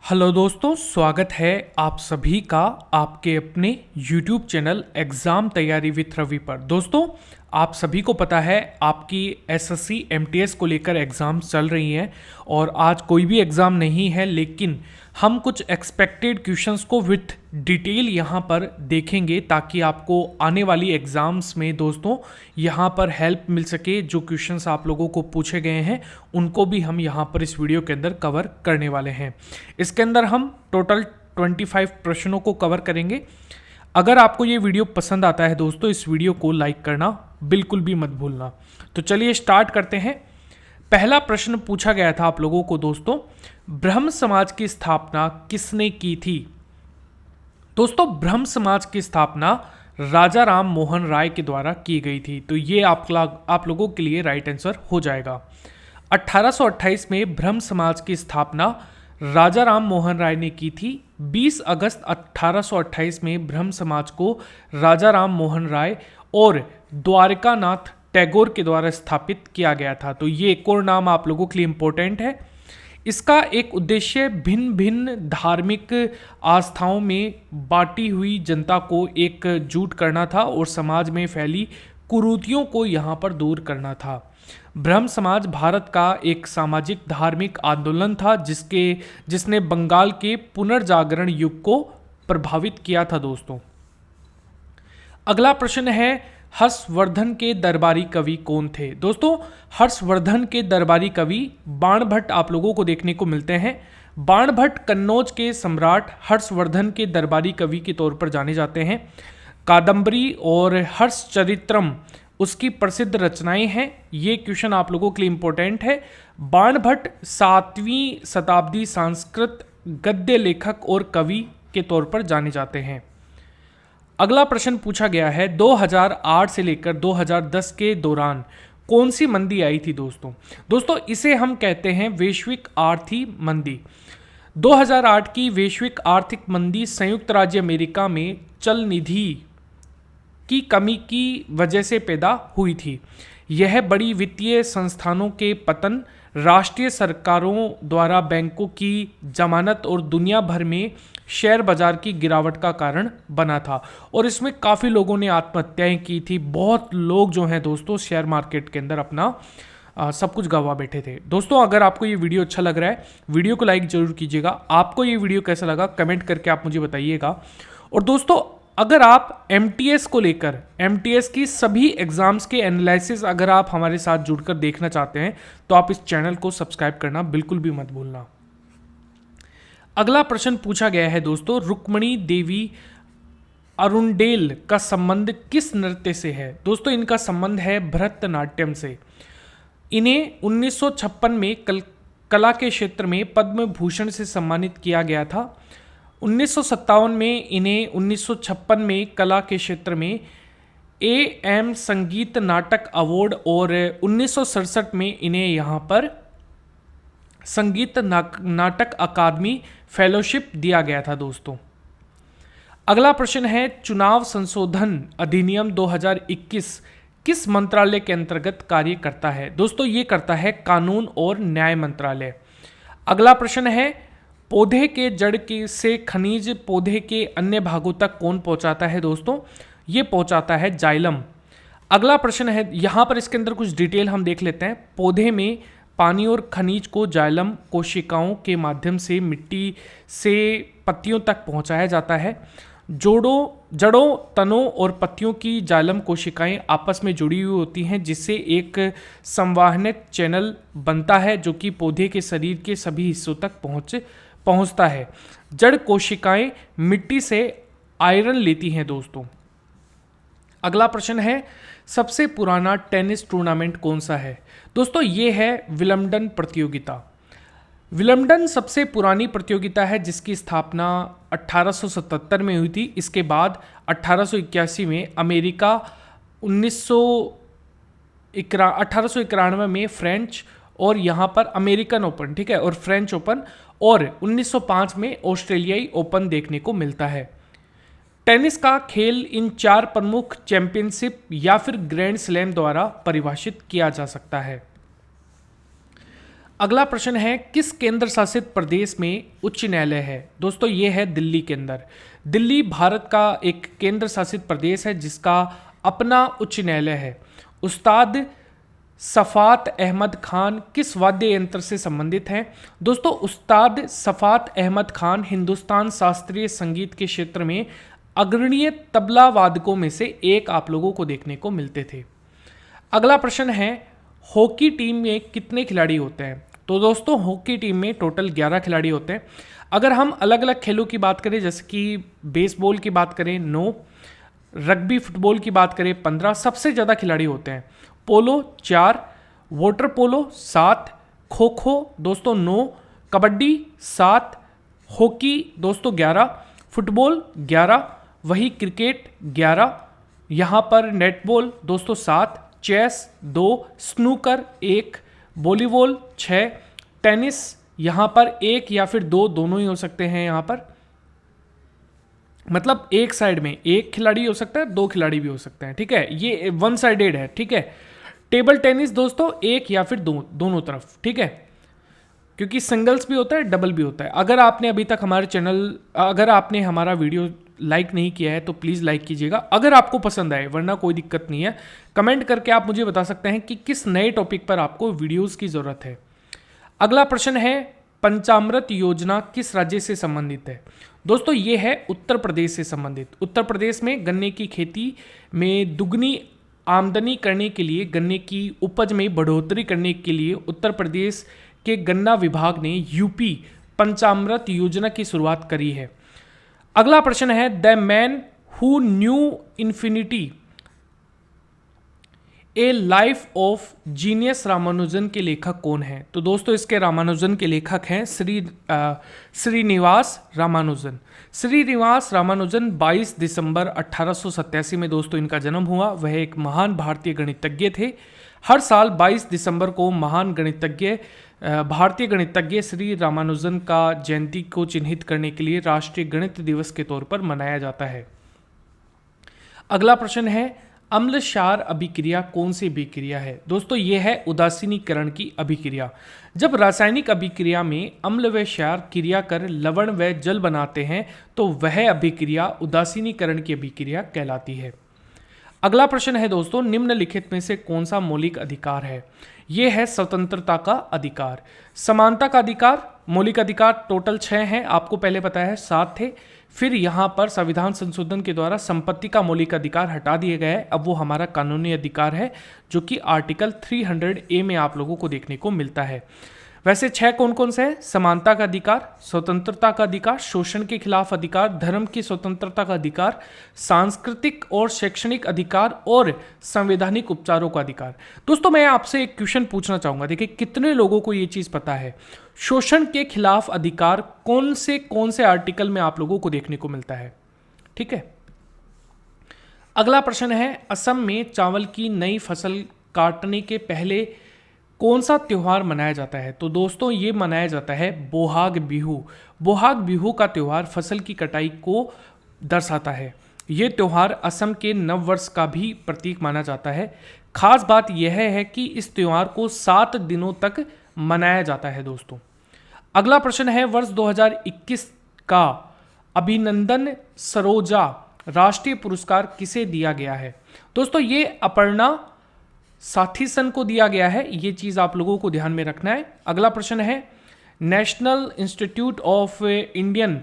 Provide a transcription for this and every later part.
Hello दोस्तों, स्वागत है आप सभी का आपके अपने YouTube चैनल एग्ज़ाम तैयारी विथ रवि पर। दोस्तों, आप सभी को पता है आपकी एसएससी एमटीएस को लेकर एग्ज़ाम चल रही हैं और आज कोई भी एग्ज़ाम नहीं है, लेकिन हम कुछ एक्सपेक्टेड क्वेश्चंस को विथ डिटेल यहाँ पर देखेंगे ताकि आपको आने वाली एग्ज़ाम्स में दोस्तों यहाँ पर हेल्प मिल सके। जो क्वेश्चंस आप लोगों को पूछे गए हैं उनको भी हम यहाँ पर इस वीडियो के अंदर कवर करने वाले हैं। इसके अंदर हम टोटल 25 प्रश्नों को कवर करेंगे। अगर आपको ये वीडियो पसंद आता है दोस्तों, इस वीडियो को लाइक करना बिल्कुल भी मत भूलना। तो चलिए स्टार्ट करते हैं। पहला प्रश्न पूछा गया था आप लोगों को दोस्तों, ब्रह्म समाज की स्थापना किसने की थी? दोस्तों, ब्रह्म समाज की स्थापना राजा राम मोहन राय के द्वारा की गई थी। तो ये आप लोगों के लिए राइट आंसर हो जाएगा। 1828 में ब्रह्म समाज की स्थापना राजा राम मोहन राय ने की थी। 20 अगस्त 1828 में ब्रह्म समाज को राजा राम मोहन राय और द्वारकानाथ टैगोर के द्वारा स्थापित किया गया था। तो ये एक और नाम आप लोगों के लिए इंपॉर्टेंट है। इसका एक उद्देश्य भिन्न भिन्न धार्मिक आस्थाओं में बांटी हुई जनता को एकजुट करना था और समाज में फैली कुरीतियों को यहाँ पर दूर करना था। ब्रह्म समाज भारत का एक सामाजिक धार्मिक आंदोलन था जिसने बंगाल के पुनर्जागरण युग को प्रभावित किया था दोस्तों। अगला प्रश्न है, हर्षवर्धन के दरबारी कवि कौन थे? दोस्तों, हर्षवर्धन के दरबारी कवि बाणभट्ट आप लोगों को देखने को मिलते हैं। बाणभट्ट कन्नौज के सम्राट हर्षवर्धन के दरबारी कवि के तौर पर जाने जाते हैं। कादंबरी और हर्षचरित्रम उसकी प्रसिद्ध रचनाएं हैं। ये क्वेश्चन आप लोगों के लिए इंपॉर्टेंट है। बाणभट्ट 7वीं शताब्दी संस्कृत गद्य लेखक और कवि के तौर पर जाने जाते हैं। अगला प्रश्न पूछा गया है, 2008 से लेकर 2010 के दौरान कौन सी मंदी आई थी दोस्तों? इसे हम कहते हैं वैश्विक आर्थिक मंदी। 2008 की वैश्विक आर्थिक मंदी संयुक्त राज्य अमेरिका में चल निधि की कमी की वजह से पैदा हुई थी। यह बड़ी वित्तीय संस्थानों के पतन, राष्ट्रीय सरकारों द्वारा बैंकों की जमानत और दुनिया भर में शेयर बाजार की गिरावट का कारण बना था और इसमें काफ़ी लोगों ने आत्महत्याएं की थी। बहुत लोग जो हैं दोस्तों शेयर मार्केट के अंदर अपना सब कुछ गंवा बैठे थे। दोस्तों, अगर आपको ये वीडियो अच्छा लग रहा है, वीडियो को लाइक जरूर कीजिएगा। आपको ये वीडियो कैसा लगा कमेंट करके आप मुझे बताइएगा। और दोस्तों, अगर आप एमटीएस को लेकर एमटीएस की सभी एग्जाम्स के एनालिसिस अगर आप हमारे साथ जुड़कर देखना चाहते हैं तो आप इस चैनल को सब्सक्राइब करना बिल्कुल भी मत भूलना। अगला प्रश्न पूछा गया है दोस्तों, रुक्मणी देवी अरुणडेल का संबंध किस नृत्य से है? दोस्तों, इनका संबंध है भरतनाट्यम से। इन्हें 1956 में कला के क्षेत्र में पद्म भूषण से सम्मानित किया गया था। 1957 में इन्हें 1956 में कला के क्षेत्र में AM संगीत नाटक अवार्ड और 1967 में इन्हें यहाँ पर संगीत नाटक अकादमी फेलोशिप दिया गया था दोस्तों। अगला प्रश्न है, चुनाव संशोधन अधिनियम 2021 किस मंत्रालय के अंतर्गत कार्य करता है? दोस्तों, ये करता है कानून और न्याय मंत्रालय। अगला प्रश्न है, पौधे के जड़ से खनिज पौधे के अन्य भागों तक कौन पहुंचाता है? दोस्तों, ये पहुंचाता है जाइलम। अगला प्रश्न है, यहाँ पर इसके अंदर कुछ डिटेल हम देख लेते हैं। पौधे में पानी और खनिज को जाइलम कोशिकाओं के माध्यम से मिट्टी से पत्तियों तक पहुंचाया जाता है। जड़ों, तनों और पत्तियों की जाइलम कोशिकाएं आपस में जुड़ी हुई होती हैं, जिससे एक संवाहनक चैनल बनता है जो कि पौधे के शरीर के सभी हिस्सों तक पहुंचता है। जड़ कोशिकाएं मिट्टी से आयरन लेती हैं दोस्तों। अगला प्रश्न है, सबसे पुराना टेनिस टूर्नामेंट कौन सा है? दोस्तों, ये है विंबलडन प्रतियोगिता। विंबलडन सबसे पुरानी प्रतियोगिता है जिसकी स्थापना 1877 में हुई थी। इसके बाद 1881 में अमेरिका, 1891 में फ्रेंच और यहाँ पर अमेरिकन ओपन, ठीक है, और फ्रेंच ओपन, और 1905 में ऑस्ट्रेलियाई ओपन देखने को मिलता है। टेनिस का खेल इन 4 प्रमुख चैंपियनशिप या फिर ग्रैंड स्लैम द्वारा परिभाषित किया जा सकता है। अगला प्रश्न है, किस केंद्र शासित प्रदेश में उच्च न्यायालय है? दोस्तों ये है दिल्ली के अंदर। दिल्ली भारत का एक केंद्र शासित प्रदेश है जिसका अपना उच्च न्यायालय है। उस्ताद सफ़ात अहमद खान किस वाद्य यंत्र से संबंधित हैं? दोस्तों उस्ताद सफ़ात अहमद खान हिंदुस्तान शास्त्रीय संगीत के क्षेत्र में अग्रणीय तबला वादकों में से एक आप लोगों को देखने को मिलते थे। अगला प्रश्न है, हॉकी टीम में कितने खिलाड़ी होते हैं? तो दोस्तों हॉकी टीम में टोटल 11 खिलाड़ी होते हैं। अगर हम अलग अलग खेलों की बात करें, जैसे कि बेसबॉल की बात करें 9, रग्बी फुटबॉल की बात करें 15, सबसे ज़्यादा खिलाड़ी होते हैं। पोलो 4, वाटर पोलो 7, खो खो दोस्तों 9, कबड्डी 7, हॉकी दोस्तों 11, फुटबॉल 11, वही क्रिकेट 11, यहाँ पर नेटबॉल दोस्तों 7, चेस 2, स्नूकर 1, वॉलीबॉल 6, टेनिस यहाँ पर 1 या फिर 2 दोनों ही हो सकते हैं। यहाँ पर मतलब एक साइड में एक खिलाड़ी हो सकता है, 2 खिलाड़ी भी हो सकते हैं, ठीक है, ये वन साइडेड है, ठीक है। टेबल टेनिस दोस्तों 1 या फिर 2 दोनों तरफ, ठीक है, क्योंकि सिंगल्स भी होता है, डबल भी होता है। अगर आपने अभी तक हमारे चैनल, अगर आपने हमारा वीडियो लाइक नहीं किया है तो प्लीज़ लाइक कीजिएगा अगर आपको पसंद आए, वरना कोई दिक्कत नहीं है। कमेंट करके आप मुझे बता सकते हैं कि किस नए टॉपिक पर आपको वीडियोस की ज़रूरत है। अगला प्रश्न है, पंचामृत योजना किस राज्य से संबंधित है? दोस्तों ये है उत्तर प्रदेश से संबंधित। उत्तर प्रदेश में गन्ने की खेती में दुगनी आमदनी करने के लिए, गन्ने की उपज में बढ़ोतरी करने के लिए उत्तर प्रदेश के गन्ना विभाग ने यूपी पंचामृत योजना की शुरुआत करी है। अगला प्रश्न है, the man who knew infinity A life of genius Ramanujan के लेखक कौन है? तो दोस्तों इसके रामानुजन के लेखक हैं श्रीनिवास रामानुजन। श्रीनिवास रामानुजन 22 दिसंबर 1887 में दोस्तों इनका जन्म हुआ। वह एक महान भारतीय गणितज्ञ थे। हर साल 22 दिसंबर को महान गणितज्ञ भारतीय गणितज्ञ श्री रामानुजन का जयंती को चिन्हित करने के लिए राष्ट्रीय गणित दिवस के तौर पर मनाया जाता है। अगला प्रश्न है, अम्ल क्षार अभिक्रिया कौन सी अभिक्रिया है? दोस्तों यह है उदासीनीकरण की अभिक्रिया। जब रासायनिक अभिक्रिया में अम्ल व क्षार क्रिया कर लवण व जल बनाते हैं तो वह अभिक्रिया उदासीनीकरण की अभिक्रिया कहलाती है। अगला प्रश्न है दोस्तों, निम्नलिखित में से कौन सा मौलिक अधिकार है? यह है स्वतंत्रता का अधिकार, समानता का अधिकार। मौलिक अधिकार टोटल 6 हैं, आपको पहले पता है 7 थे। फिर यहाँ पर संविधान संशोधन के द्वारा संपत्ति का मौलिक अधिकार हटा दिया गया है। अब वो हमारा कानूनी अधिकार है जो कि आर्टिकल 300A में आप लोगों को देखने को मिलता है। वैसे 6 कौन कौन से हैं? समानता का अधिकार, स्वतंत्रता का अधिकार, शोषण के खिलाफ अधिकार, धर्म की स्वतंत्रता का अधिकार, सांस्कृतिक और शैक्षणिक अधिकार और संवैधानिक उपचारों का अधिकार। दोस्तों मैं आपसे एक क्वेश्चन पूछना चाहूंगा, देखिए कितने लोगों को ये चीज पता है, शोषण के खिलाफ अधिकार कौन से आर्टिकल में आप लोगों को देखने को मिलता है? ठीक है। अगला प्रश्न है, असम में चावल की नई फसल काटने के पहले कौन सा त्यौहार मनाया जाता है? तो दोस्तों ये मनाया जाता है बोहाग बिहू। बोहाग बिहू का त्यौहार फसल की कटाई को दर्शाता है। ये त्यौहार असम के नव वर्ष का भी प्रतीक माना जाता है। खास बात यह है कि इस त्यौहार को 7 दिनों तक मनाया जाता है दोस्तों। अगला प्रश्न है, वर्ष 2021 का अभिनंदन सरोजा राष्ट्रीय पुरस्कार किसे दिया गया है? दोस्तों ये अपर्णा साथीसन को दिया गया है, ये चीज आप लोगों को ध्यान में रखना है। अगला प्रश्न है, national institute of Indian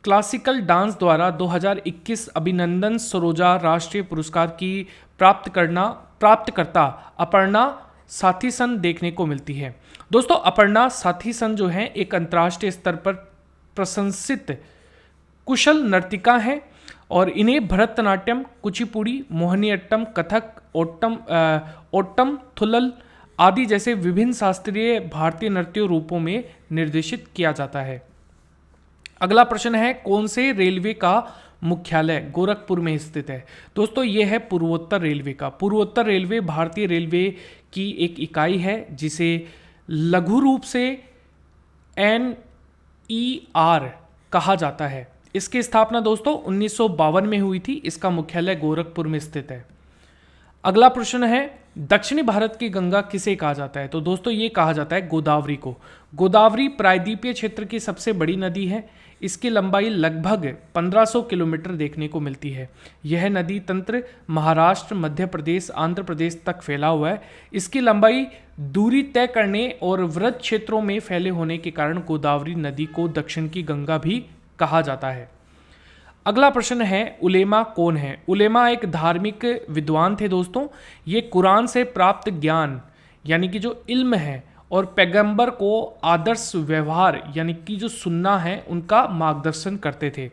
classical dance द्वारा 2021 अभिनंदन सरोजा राष्ट्रीय पुरस्कार की प्राप्तकर्ता अपर्णा साथीसन देखने को मिलती है। दोस्तों अपर्णा साथीसन जो है एक अंतर्राष्ट्रीय स्तर पर प्रशंसित कुशल नर्तिका हैं और इन्हें भरतनाट्यम, कुचिपुड़ी, मोहिनीअट्टम, कथक, ओट्टम थुल्लल आदि जैसे विभिन्न शास्त्रीय भारतीय नृत्य रूपों में निर्देशित किया जाता है। अगला प्रश्न है, कौन से रेलवे का मुख्यालय गोरखपुर में स्थित है? दोस्तों ये है पूर्वोत्तर रेलवे का। पूर्वोत्तर रेलवे भारतीय रेलवे की एक इकाई है जिसे लघु रूप से NER कहा जाता है। इसकी स्थापना दोस्तों 1952 में हुई थी। इसका मुख्यालय गोरखपुर में स्थित है। अगला प्रश्न है, दक्षिणी भारत की गंगा किसे कहा जाता है? तो दोस्तों ये कहा जाता है गोदावरी को। गोदावरी प्रायद्वीपीय क्षेत्र की सबसे बड़ी नदी है। इसकी लंबाई लगभग 1500 किलोमीटर देखने को मिलती है। यह नदी तंत्र महाराष्ट्र, मध्य प्रदेश, आंध्र प्रदेश तक फैला हुआ है। इसकी लंबाई दूरी तय करने और वृहद क्षेत्रों में फैले होने के कारण गोदावरी नदी को दक्षिण की गंगा भी कहा जाता है। अगला प्रश्न है, उलेमा कौन है? उलेमा एक धार्मिक विद्वान थे दोस्तों। ये कुरान से प्राप्त ज्ञान यानी कि जो इल्म है और पैगंबर को आदर्श व्यवहार यानी कि जो सुन्ना है उनका मार्गदर्शन करते थे।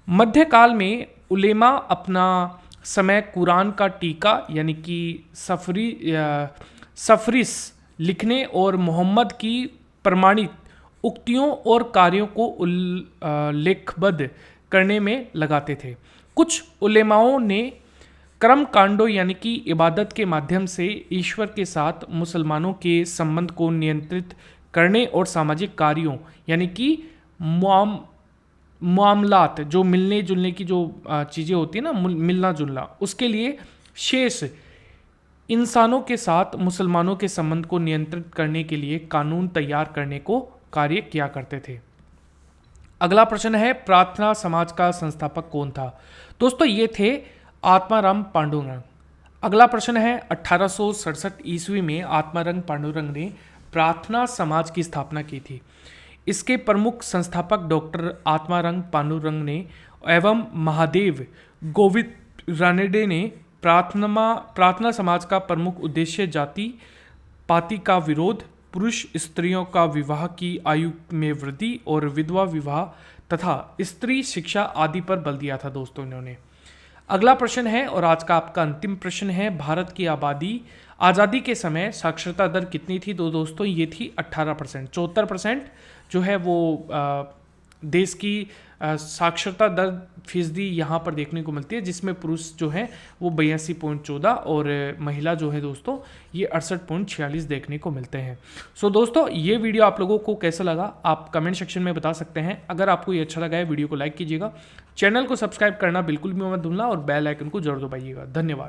मध्यकाल में उलेमा अपना समय कुरान का टीका यानी कि सफरिस लिखने और मोहम्मद की प्रमाणित उक्तियों और कार्यों को लेखबद्ध करने में लगाते थे। कुछ उलेमाओं ने कर्म कांडों यानी कि इबादत के माध्यम से ईश्वर के साथ मुसलमानों के संबंध को नियंत्रित करने और सामाजिक कार्यों यानी कि मामलात जो मिलने जुलने की जो चीज़ें होती है ना, मिलना जुलना, उसके लिए शेष इंसानों के साथ मुसलमानों के संबंध को नियंत्रित करने के लिए कानून तैयार करने को कार्य किया करते थे। अगला प्रश्न है, प्रार्थना समाज का संस्थापक कौन था? दोस्तों ये थे आत्माराम पांडुरंग। अगला प्रश्न है, 1867 ईस्वी में आत्माराम पांडुरंग ने प्रार्थना समाज की स्थापना की थी। इसके प्रमुख संस्थापक डॉक्टर आत्माराम पांडुरंग ने एवं महादेव गोविंद रानडे ने प्रार्थना समाज का प्रमुख उद्देश्य जाति पाति का विरोध, पुरुष स्त्रियों का विवाह की आयु में वृद्धि और विधवा विवाह तथा स्त्री शिक्षा आदि पर बल दिया था दोस्तों इन्होंने। अगला प्रश्न है और आज का आपका अंतिम प्रश्न है, भारत की आज़ादी के समय साक्षरता दर कितनी थी? तो दोस्तों ये थी 18%। 74% जो है वो देश की साक्षरता दर फीसदी यहाँ पर देखने को मिलती है, जिसमें पुरुष जो है वो 82.14 और महिला जो है दोस्तों ये 68.46 देखने को मिलते हैं। सो दोस्तों ये वीडियो आप लोगों को कैसा लगा आप कमेंट सेक्शन में बता सकते हैं। अगर आपको ये अच्छा लगा है वीडियो को लाइक कीजिएगा, चैनल को सब्सक्राइब करना बिल्कुल भी मत भूलना और बेल आइकन को जरूर दबाइएगा। धन्यवाद।